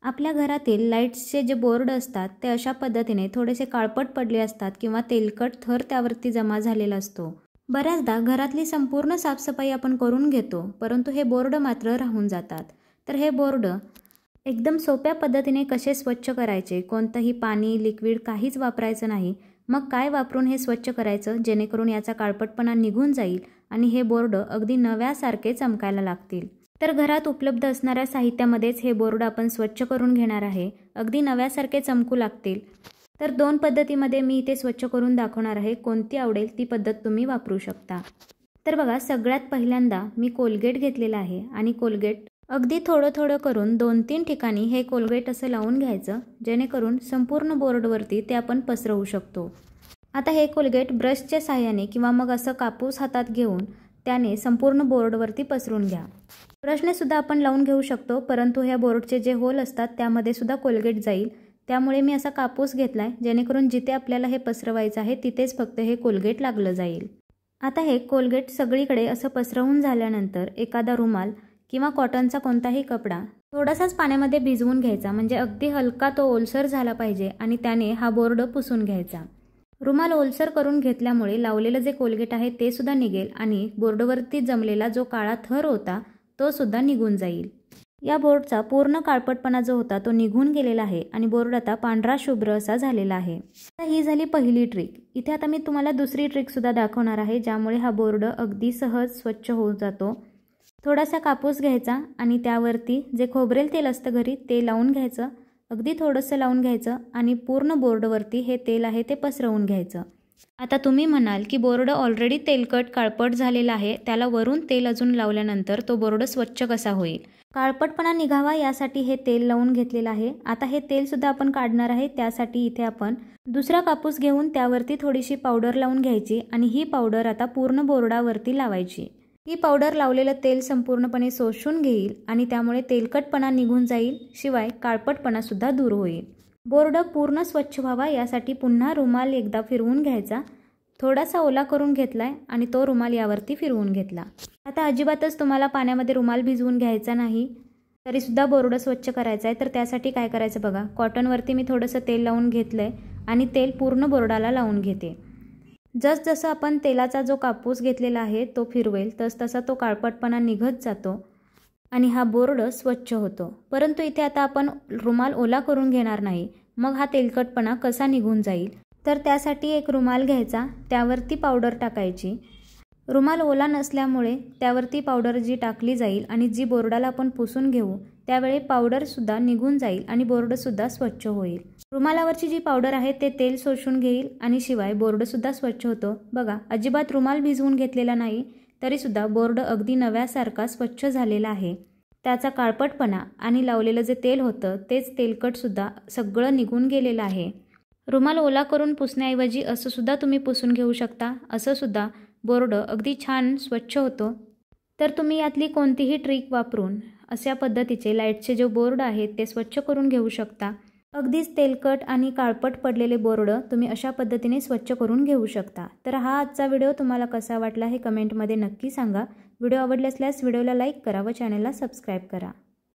आपल्या घरातील लाईट्सचे जे बोर्ड असतात ते अशा पद्धतीने थोडेसे काळपट पडले असतात किंवा तेलकट थर त्यावरती जमा झालेला असतो। बऱ्याचदा घरातली संपूर्ण साफसफाई आपण करून घेतो, परंतु हे बोर्ड मात्र राहून जातात। तर हे बोर्ड एकदम सोप्या पद्धतीने कसे स्वच्छ करायचे, कोणतंही पाणी, लिक्विड काहीच वापरायचं नाही। मग काय वापरून हे स्वच्छ करायचं जेणेकरून याचा काळपटपणा निघून जाईल आणि हे बोर्ड अगदी नव्यासारखे चमकायला लागतील। तर घरात उपलब्ध असणाऱ्या साहित्यामध्येच हे बोर्ड आपण स्वच्छ करून घेणार आहे, अगदी नव्यासारखे चमकू लागतील। तर 2 पद्धतीमध्ये मी इथे स्वच्छ करून दाखवणार आहे, कोणती आवडेल ती पद्धत तुम्ही वापरू शकता। तर बघा, सगळ्यात पहिल्यांदा मी कोलगेट घेतलेला आहे आणि कोलगेट अगदी थोडं करून 2-3 ठिकाणी हे कोलगेट असं लावून घ्यायचं, जेणेकरून संपूर्ण बोर्डवरती ते आपण पसरवू शकतो। आता हे कोलगेट ब्रशच्या साहाय्याने किंवा मग असं कापूस हातात घेऊन त्याने संपूर्ण बोर्डवरती पसरून घ्या। ब्रशने सुद्धा आपण लावून घेऊ शकतो, परंतु ह्या बोर्डचे जे होल असतात त्यामध्ये सुद्धा कोलगेट जाईल, त्यामुळे मी असा कापूस घेतलाय जेणेकरून जिथे आपल्याला हे पसरवायचं आहे तिथेच फक्त हे कोलगेट लागलं जाईल। आता हे कोलगेट सगळीकडे असं पसरवून झाल्यानंतर एखादा रुमाल किंवा कॉटनचा कोणताही कपडा थोडासाच पाण्यामध्ये भिजवून घ्यायचा, म्हणजे अगदी हलका तो ओलसर झाला पाहिजे आणि त्याने हा बोर्ड पुसून घ्यायचा। रुमाल ओलसर करून घेतल्यामुळे लावलेलं जे कोलगेट आहे ते सुद्धा निघेल आणि बोर्डवरती जमलेला जो काळा थर होता तो सुद्धा निघून जाईल। या बोर्डचा पूर्ण काळपटपणा जो होता तो निघून गेलेला आहे आणि बोर्ड आता पांढरा शुभ्र असा झालेला आहे। तर ही झाली पहिली ट्रिक। इथे आता मी तुम्हाला दुसरी ट्रिक सुद्धा दाखवणार आहे, ज्यामुळे हा बोर्ड अगदी सहज स्वच्छ होऊन जातो। थोडासा कापूस घ्यायचा आणि त्यावरती जे खोबरेल तेल असतं घरी ते लावून घ्यायचं, अगदी थोडंसं लावून घ्यायचं आणि पूर्ण बोर्डवरती हे तेल आहे ते पसरवून घ्यायचं। आता तुम्ही म्हणाल की बोर्ड ऑलरेडी तेलकट काळपट झालेला आहे, त्याला वरून तेल अजून लावल्यानंतर तो बोर्ड स्वच्छ कसा होईल? काळपटपणा निघावा यासाठी हे तेल लावून घेतलेलं आहे। आता हे तेल सुद्धा आपण काढणार आहे, त्यासाठी इथे आपण दुसरा कापूस घेऊन त्यावरती थोडीशी पावडर लावून घ्यायची आणि ही पावडर आता पूर्ण बोर्डावरती लावायची। ही पावडर लावलेलं तेल संपूर्णपणे शोषून घेईल आणि त्यामुळे तेलकटपणा निघून जाईल, शिवाय काळपटपणा सुद्धा दूर होईल। बोर्ड पूर्ण स्वच्छ व्हावा यासाठी पुन्हा रुमाल एकदा फिरवून घ्यायचा, थोडासा ओला करून घेतलाय आणि तो रुमाल यावरती फिरवून घेतला। आता अजिबातच तुम्हाला पाण्यामध्ये रुमाल भिजवून घ्यायचा नाही, तरी सुद्धा बोर्ड स्वच्छ करायचा आहे। तर त्यासाठी काय करायचं बघा, कॉटनवरती मी थोडंसं तेल लावून घेतलंय आणि तेल पूर्ण बोर्डाला लावून घेते। जसं आपण तेलाचा जो कापूस घेतलेला आहे तो फिरवेल तसा तो काळपटपणा निघत जातो आणि हा बोर्ड स्वच्छ होतो। परंतु इथे आता आपण रुमाल ओला करून घेणार नाही, मग हा तेलकटपणा कसा निघून जाईल? तर त्यासाठी एक रुमाल घ्यायचा, त्यावरती पावडर टाकायची। रुमाल ओला नसल्यामुळे त्यावरती पावडर जी टाकली जाईल आणि जी बोर्डाला आपण पुसून घेऊ त्यावेळी पावडर सुद्धा निघून जाईल आणि बोर्ड सुद्धा स्वच्छ होईल। रुमालावरची जी पावडर आहे ते तेल शोषून घेईल आणि शिवाय बोर्ड सुद्धा स्वच्छ होतो। बघा, अजिबात रुमाल भिजवून घेतलेला नाही तरी सुद्धा बोर्ड अगदी नव्यासारखा स्वच्छ झालेला आहे। त्याचा काळपटपणा आणि लावलेलं जे तेल होतं तेच तेलकट सुद्धा सगळं निघून गेलेलं आहे। रुमाल ओला करून पुसण्याऐवजी असं सुद्धा तुम्ही पुसून घेऊ शकता, असं सुद्धा बोर्ड अगदी छान स्वच्छ होतो। तर तुम्ही यातली कोणतीही ट्रिक वापरून अशा पद्धतीचे लाईटचे जे बोर्ड आहेत ते स्वच्छ करून घेऊ शकता। अगदीच तेलकट आणि काळपट पडलेले बोर्ड तुम्ही अशा पद्धतीने स्वच्छ करून घेऊ शकता। तर हा आजचा व्हिडिओ तुम्हाला कसा वाटला हे कमेंटमध्ये नक्की सांगा। व्हिडिओ आवडला असल्यास व्हिडिओला लाईक करा व चॅनलला सबस्क्राईब करा।